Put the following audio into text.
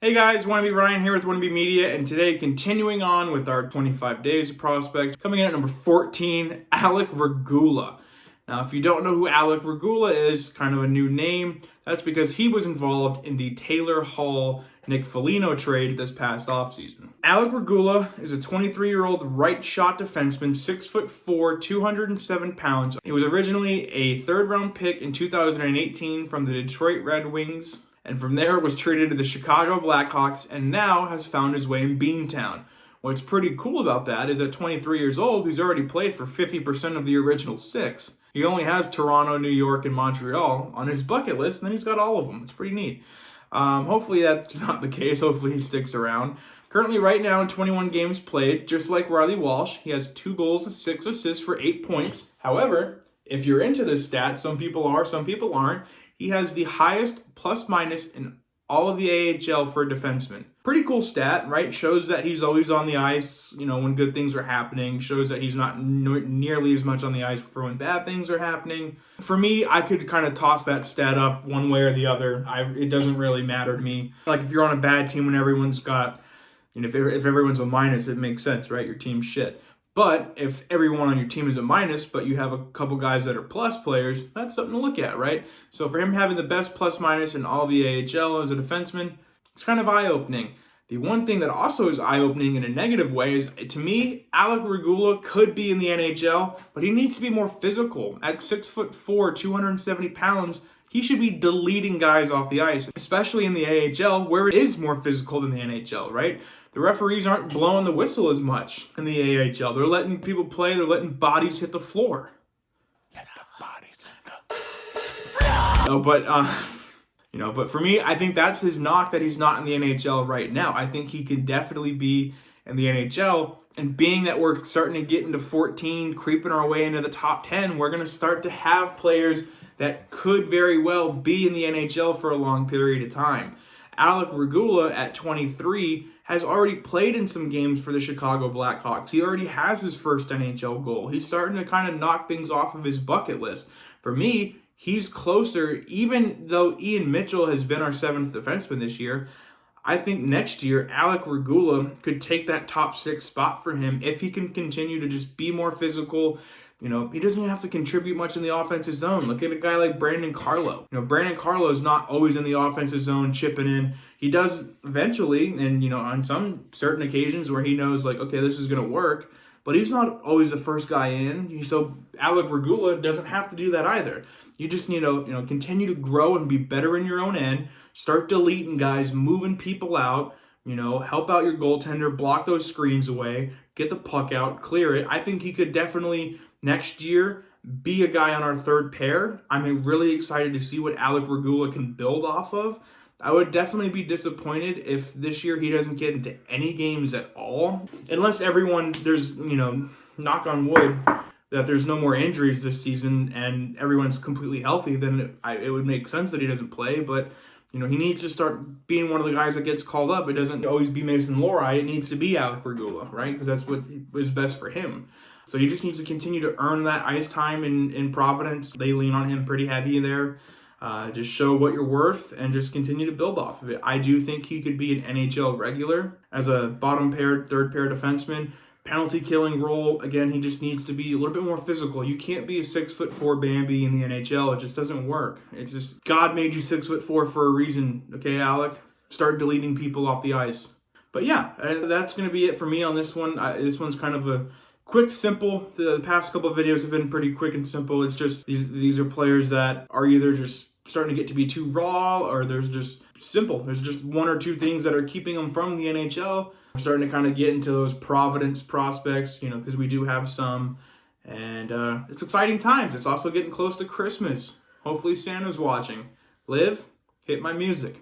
Hey guys, Wannabe Ryan here with Wannabe Media, and today continuing on with our 25 Days of Prospects, coming in at number 14, Alec Regula. Now, if you don't know who Alec Regula is, kind of a new name, that's because he was involved in the Taylor Hall-Nick Foligno trade this past offseason. Alec Regula is a 23-year-old right shot defenseman, 6'4", 207 pounds. He was originally a third-round pick in 2018 from the Detroit Red Wings, and from there was traded to the Chicago Blackhawks and now has found his way in Beantown. What's pretty cool about that is at 23 years old, he's already played for 50% of the original 6. He only has Toronto, New York, and Montreal on his bucket list, and then he's got all of them. It's pretty neat. Hopefully that's not the case. Hopefully he sticks around. Currently, right now, in 21 games played, just like Riley Walsh, he has 2 goals and 6 assists for 8 points. However, if you're into this stat, some people are, some people aren't, he has the highest plus-minus in all of the AHL for a defenseman. Pretty cool stat, right? Shows that he's always on the ice, when good things are happening. Shows that he's not nearly as much on the ice for when bad things are happening. For me, I could kind of toss that stat up one way or the other. It doesn't really matter to me. Like if you're on a bad team when everyone's got, if everyone's a minus, it makes sense, right? Your team's shit. But if everyone on your team is a minus, but you have a couple guys that are plus players, that's something to look at, right? So for him having the best plus minus in all the AHL as a defenseman, it's kind of eye-opening. The one thing that also is eye-opening in a negative way is, to me, Alec Regula could be in the NHL, but he needs to be more physical. At 6'4", 270 pounds, he should be deleting guys off the ice, especially in the AHL, where it is more physical than the NHL, right? The referees aren't blowing the whistle as much in the AHL. They're letting people play. They're letting bodies hit the floor. Let the bodies hit the floor. No, but for me, I think that's his knock, that he's not in the NHL right now. I think he could definitely be in the NHL. And being that we're starting to get into 14, creeping our way into the top 10, we're going to start to have players that could very well be in the NHL for a long period of time. Alec Regula at 23 has already played in some games for the Chicago Blackhawks. He already has his first NHL goal. He's starting to kind of knock things off of his bucket list. For me, he's closer, even though Ian Mitchell has been our 7th defenseman this year. I think next year, Alec Regula could take that top 6 spot for him if he can continue to just be more physical. He doesn't even have to contribute much in the offensive zone. Look at a guy like Brandon Carlo. Brandon Carlo is not always in the offensive zone chipping in. He does eventually, and, on some certain occasions where he knows, like, okay, this is going to work, but he's not always the first guy in. So Alec Regula doesn't have to do that either. You just need to, continue to grow and be better in your own end. Start deleting guys, moving people out. Help out your goaltender, block those screens away, get the puck out, clear it. I think he could definitely, next year, be a guy on our third pair. I'm really excited to see what Alec Regula can build off of. I would definitely be disappointed if this year he doesn't get into any games at all. Unless there's, knock on wood, that there's no more injuries this season and everyone's completely healthy, then it would make sense that he doesn't play. But he needs to start being one of the guys that gets called up. It doesn't always be Mason Lohrei. It needs to be Alec Regula, right? Because that's what is best for him. So he just needs to continue to earn that ice time in Providence. They lean on him pretty heavy there. Just show what you're worth and just continue to build off of it. I do think he could be an NHL regular as a bottom pair, third pair defenseman. Penalty killing role, again, he just needs to be a little bit more physical. You can't be a 6'4" Bambi in the NHL. It just doesn't work. It's just, God made you 6'4" for a reason. Okay, Alec? Start deleting people off the ice. But yeah, that's going to be it for me on this one. This one's kind of a quick, simple. The past couple of videos have been pretty quick and simple. It's just, these are players that are either just starting to get to be too raw, or there's just simple. There's just 1 or 2 things that are keeping them from the NHL. We're starting to kind of get into those Providence prospects, because we do have some. And it's exciting times. It's also getting close to Christmas. Hopefully Santa's watching. Liv, hit my music.